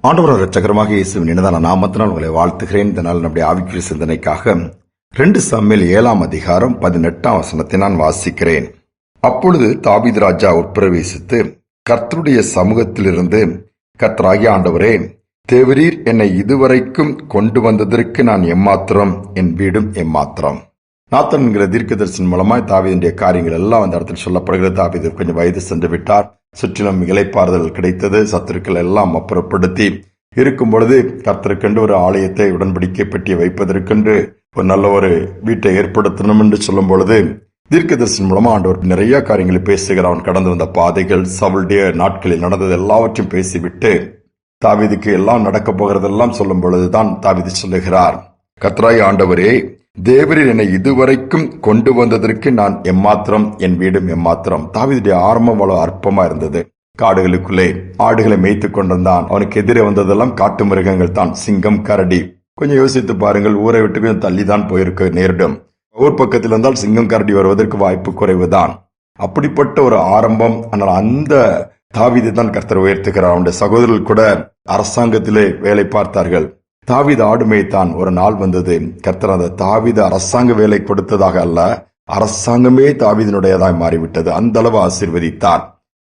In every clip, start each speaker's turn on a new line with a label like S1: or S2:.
S1: ஆண்டவர் இரட்சகருமாக இயேசுவின் இனிதான நாமத்தினால் உங்களை வாழ்த்துகிறேன். இதனால் நம்முடைய ஆவிக்குரிய சிந்தனைக்காக 2 சாமுவேல் 7ஆம் அதிகாரம் 18ஆம் வசனத்தை நான் வாசிக்கிறேன். அப்பொழுது தாவீது ராஜா உட்பிரவேசித்து கர்த்தருடைய சமூகத்திலிருந்து, கர்த்தராகிய ஆண்டவரே, தேவரீர் என்னை இதுவரைக்கும் கொண்டு வந்ததற்கு நான் எம்மாத்திரம், என் வீடும் எம்மாத்திரம். நாத்தான் என்கிற தீர்க்கதரிசன் மூலமாய் தாவீதுடைய காரியங்கள் எல்லாம் அந்த இடத்தில் சொல்லப்படுகிறது. தாவீது கொஞ்சம் வயது சென்று விட்டார். சுற்றிலும் இளைப்பாறுதல் கிடைத்தது. சத்துருக்கள் எல்லாம் அப்புறப்படுத்தி இருக்கும் பொழுது கர்த்தருக்கென்று ஒரு ஆலயத்தை உடன்படிக்கை பெட்டியை வைப்பதற்கென்று ஒரு நல்ல ஒரு வீட்டை ஏற்படுத்தணும் என்று சொல்லும் பொழுது தீர்க்கதரிசன் மூலமா ஆண்டவர் நிறைய காரியங்களை பேசுகிறார். அவன் கடந்து வந்த பாதைகள், சவுளுடைய நாட்களில் நடந்தது எல்லாவற்றையும் பேசிவிட்டு தாவீதுக்கு எல்லாம் நடக்க போகிறதெல்லாம் சொல்லும் பொழுதுதான் தாவீது சொல்லுகிறார், கர்த்தராகிய ஆண்டவரே, தேவரீர் என்னை இதுவரைக்கும் கொண்டு வந்ததற்கு நான் எம்மாத்திரம், என் வீடும் எம்மாத்திரம். தாவீதுடைய ஆரம்பம் அவ்வளவு அற்பமா இருந்தது. காடுகளுக்குள்ளே ஆடுகளை மேய்த்துக் கொண்டிருந்தான். அவனுக்கு எதிரே வந்ததெல்லாம் காட்டு மிருகங்கள் தான், சிங்கம், கரடி. கொஞ்சம் யோசித்து பாருங்கள், ஊரை விட்டு கொஞ்சம் தள்ளிதான் போயிருக்க நேரிடும். ஊர் பக்கத்தில் இருந்தால் சிங்கம், கரடி வருவதற்கு வாய்ப்பு குறைவுதான். அப்படிப்பட்ட ஒரு ஆரம்பம். ஆனால் அந்த தாவீதை தான் கர்த்தர் உயர்த்துகிறார். அவனுடைய சகோதரர்கள் கூட அரசாங்கத்திலே வேலை பார்த்தார்கள். தாவீது ஆடு மேய்த்தான். ஒரு நாள் வந்தது, கர்த்தர் அந்த தாவீது அரசாங்க வேலை கொடுத்ததாக அல்ல, அரசாங்கமே தாவீதினுடையதாய் மாறிவிட்டது. அந்த அளவு ஆசீர்வதித்தார்.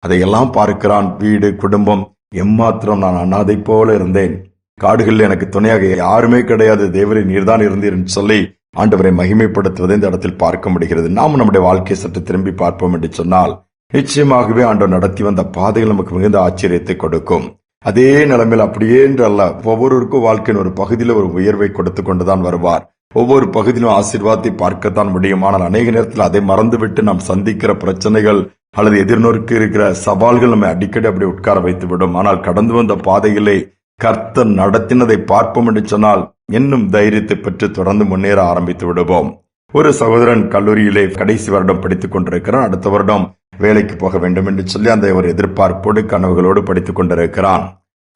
S1: அதையெல்லாம் பார்க்கிறான். வீடு, குடும்பம், எம்மாத்திரம் நான் அனாதை போல இருந்தேன், காடுகளில் எனக்கு துணையாக யாருமே கிடையாது, தேவரே நீர்தான் இருந்தீர் என்று சொல்லி ஆண்டவரை மகிமைப்படுத்துவதை இந்த இடத்தில் பார்க்க முடிகிறது. நாம் நம்முடைய வாழ்க்கையை சற்று திரும்பி பார்ப்போம் என்று சொன்னால் நிச்சயமாகவே ஆண்டவர் நடத்தி வந்த பாதைகள் நமக்கு மிகுந்த ஆச்சரியத்தை கொடுக்கும். அதே நிலைமையில் அப்படியே என்று அல்ல, ஒவ்வொருவருக்கும் வாழ்க்கையின் ஒரு பகுதியில் ஒரு உயர்வை கொடுத்து கொண்டுதான் வருவார். ஒவ்வொரு பகுதியிலும் ஆசீர்வாதத்தை பார்க்கத்தான் முடியும். ஆனால் அநேக நேரத்தில் அதை மறந்துவிட்டு நாம் சந்திக்கிற பிரச்சனைகள் அல்லது எதிர்நோக்கி இருக்கிற சவால்கள் நம்மை அடிக்கடி அப்படி உட்கார வைத்துவிடும். ஆனால் கடந்து வந்த பாதையிலே கர்த்தர் நடத்தினதை பார்ப்போம் என்று சொன்னால் இன்னும் தைரியத்தை பெற்று தொடர்ந்து முன்னேற ஆரம்பித்து விடுவோம். ஒரு சகோதரன் கல்லூரியிலே கடைசி வருடம் படித்துக் கொண்டிருக்கிறான். அடுத்த வருடம் வேலைக்கு போக வேண்டும் என்று சொல்லி அந்த ஒரு எதிர்பார்ப்போடு கனவுகளோடு படித்துக் கொண்டிருக்கிறான்.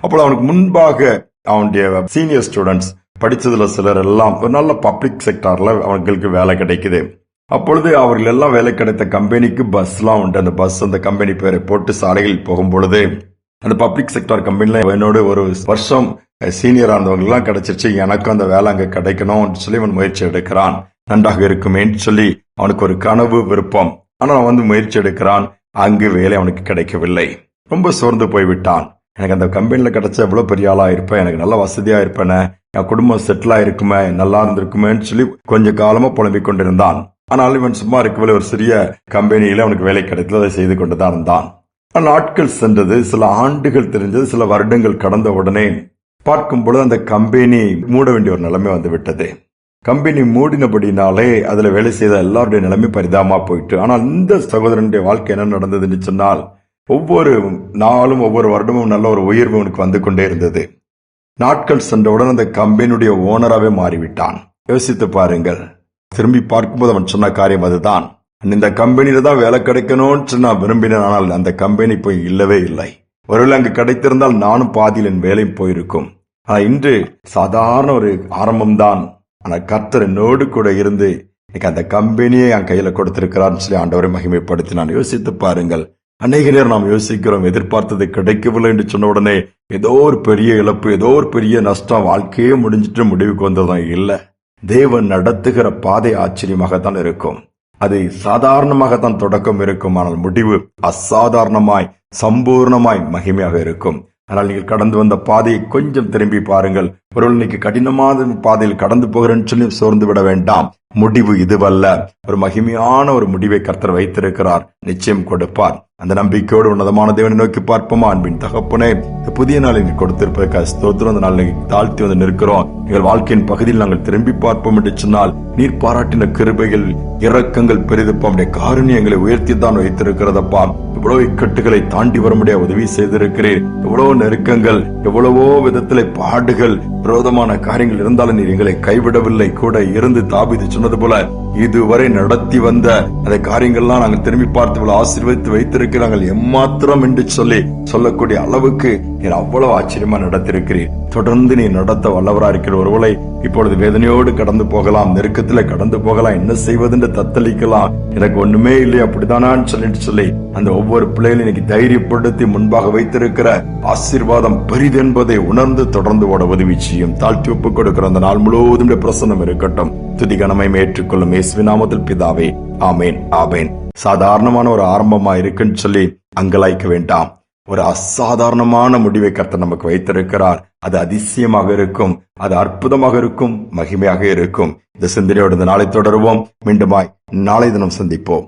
S1: அப்போ அவனுக்கு முன்பாக அவனுடைய சீனியர் ஸ்டூடெண்ட்ஸ் படிச்சதுல சிலர் எல்லாம் ஒரு நல்ல பப்ளிக் செக்டார்ல அவங்களுக்கு வேலை கிடைக்குது. அப்பொழுது அவர்கள் எல்லாம் வேலை கிடைத்த கம்பெனிக்கு பஸ் எல்லாம் உண்டு. அந்த பஸ் அந்த கம்பெனி பேரை போட்டு சாலைகளில் போகும் பொழுது அந்த பப்ளிக் செக்டார் கம்பெனில என்னோட ஒரு வருஷம் சீனியர் ஆனவங்க எல்லாம் கிடைச்சிருச்சு, எனக்கும் அந்த வேலை அங்க கிடைக்கணும் சொல்லி அவன் முயற்சி எடுக்கிறான். நன்றாக இருக்குமேன்னு சொல்லி அவனுக்கு ஒரு கனவு, விருப்பம். ஆனால் அவன் முயற்சி எடுக்கிறான். அங்கு வேலை அவனுக்கு கிடைக்கவில்லை. ரொம்ப சோர்ந்து போய்விட்டான். எனக்கு அந்த கம்பெனில கிடைச்ச எவ்வளவு பெரிய ஆளா இருப்பேன், எனக்கு நல்ல வசதியா இருப்பேனே, என் குடும்பம் செட்டில் ஆயிருக்குமே, நல்லா இருந்திருக்குமேன்னு சொல்லி கொஞ்ச காலமா புலம்பிக் கொண்டிருந்தான். ஆனால் இவன் சும்மா இருக்கவில்லை. ஒரு சிறிய கம்பெனியில அவனுக்கு வேலை கிடைத்தது, அதை செய்து கொண்டுதான் இருந்தான். நாட்கள் சென்றது, சில ஆண்டுகள் தெரிஞ்சது, சில வருடங்கள் கடந்த உடனே பார்க்கும் பொழுது அந்த கம்பெனி மூட வேண்டிய ஒரு நிலைமை வந்து விட்டது. கம்பெனி மூடினபடினாலே அதுல வேலை செய்த எல்லாருடைய நிலைமை பரிதாபமா போயிட்டு. ஆனால் இந்த சகோதரனுடைய வாழ்க்கை என்ன நடந்ததுன்னு சொன்னால், ஒவ்வொரு நாளும் ஒவ்வொரு வருடமும் நல்ல ஒரு உயர்வு அவனுக்கு வந்து கொண்டே இருந்தது. நாட்கள் சென்றவுடன் அந்த கம்பெனியுடைய ஓனராகவே மாறிவிட்டான். யோசித்து பாருங்கள். திரும்பி பார்க்கும்போது அவன் சொன்ன காரியம் அதுதான், இந்த கம்பெனியில தான் வேலை கிடைக்கணும்னு நான் விரும்பினேன். ஆனால் அந்த கம்பெனி போய் இல்லவே இல்லை. ஒருவேளை அங்கு கிடைத்திருந்தால் நானும் பாதியில் என் வேலையும் போயிருக்கும். ஆனா இன்று சாதாரண ஒரு ஆரம்பம்தான். ஆனா கர்த்தர் என்னோடு கூட இருந்து எனக்கு அந்த கம்பெனியை என் கையில கொடுத்திருக்கிறான்னு சொல்லி ஆண்டவரை மகிமைப்படுத்தினான். யோசித்து பாருங்கள். அநேக நேரம் நாம் யோசிக்கிறோம், எதிர்பார்த்தது கிடைக்கவில்லை என்று சொன்ன உடனே ஏதோ ஒரு பெரிய இழப்பு, ஏதோ ஒரு பெரிய நஷ்டம், வாழ்க்கையே முடிஞ்சிட்டு முடிவுக்கு வந்ததும் இல்லை. தேவன் நடத்துகிற பாதை ஆச்சரியமாகத்தான் இருக்கும். அது சாதாரணமாகத்தான் தொடக்கம் இருக்கும், ஆனால் முடிவு அசாதாரணமாய் சம்பூர்ணமாய் மகிமையாக இருக்கும். ஆனால் நீங்கள் கடந்து வந்த பாதையை கொஞ்சம் திரும்பி பாருங்கள். ஒரு இன்னைக்கு கடினமான பாதையில் கடந்து போகிறேன்னு சொல்லி சோர்ந்து விட வேண்டாம். முடிவு இதுவல்ல, ஒரு மகிமையான ஒரு முடிவை கர்த்தர் வைத்திருக்கிறார், நிச்சயம் கொடுப்பார். அந்த நம்பிக்கையோடு உன்னதமான தேவனை நோக்கி பார்ப்போமா? அன்பின் தகப்பனே, இந்த புதிய நாளில் கொடுத்திருப்பதற்காக ஸ்தோத்திரம். அந்த நாள் தாழ்த்தி வந்து நிற்கிறோம். எங்கள் வாழ்க்கையின் பகுதியில் நாங்கள் திரும்பி பார்ப்போம் என்று சொன்னால் நீர் பாராட்டின கிருபைகள், இரக்கங்கள் பெரிதுப்பா, உடைய காருண்யங்களை உயர்த்தி தான் வைத்திருக்கிறதப்பா. எவ்வளவு இக்கட்டுகளை தாண்டி வர முடியாது உதவி செய்திருக்கிறேன். எவ்வளவு நெருக்கங்கள், எவ்வளவோ விதத்திலே பாடுகள், விரோதமான காரியங்கள் இருந்தாலும் நீர் எங்களை கைவிடவில்லை, கூட இருந்து தாவீது சொன்னது போல இதுவரை நடத்தி வந்த அந்த காரியங்கள்லாம் நாங்கள் திரும்பி பார்த்து ஆசீர்வதித்து வைத்திருக்கிறோம். வைத்திருக்கிறார்கள் எம்மாத்திரம் என்று சொல்லக்கூடிய அளவுக்கு நீர் அவ்வளவு ஆச்சரியமா நடத்திருக்கிறீர். தொடர்ந்து நீ நடத்த வல்லவரா இருக்கிற ஒருவளை இப்பொழுது வேதனையோடு கடந்து போகலாம், நெருக்கத்துல கடந்து போகலாம், என்ன செய்வதுன்னு தத்தளிக்கலாம், எனக்கு ஒண்ணுமே இல்லை அப்படித்தானான்னு சொல்லி அந்த ஒவ்வொரு பிள்ளைகளும் இன்னைக்கு தைரியப்படுத்தி முன்பாக வைத்திருக்கிற ஆசீர்வாதம் பெரிதென்பதை உணர்ந்து தொடர்ந்து ஓட உதவி செய்யும். தாழ்த்தி ஒப்புக் கொடுக்கிற அந்த நாள் முழுவதும் பிரசன்னம் இருக்கட்டும். துதி கனமை ஏற்றுக்கொள்ளும் இயேசுவின் நாமத்தில் பிதாவே, ஆமேன் ஆமேன். சாதாரணமான ஒரு ஆரம்பமா இருக்குன்னு சொல்லி அங்கலாய்க்க வேண்டாம். ஒரு அசாதாரணமான முடிவை கர்த்தர் நமக்கு வைத்திருக்கிறார். அது அதிசயமாக இருக்கும், அது அற்புதமாக இருக்கும், மகிமையாக இருக்கும். இந்த சிந்தனையோடு இந்த நாளை தொடருவோம். மீண்டுமாய் நாளை தினம் சந்திப்போம்.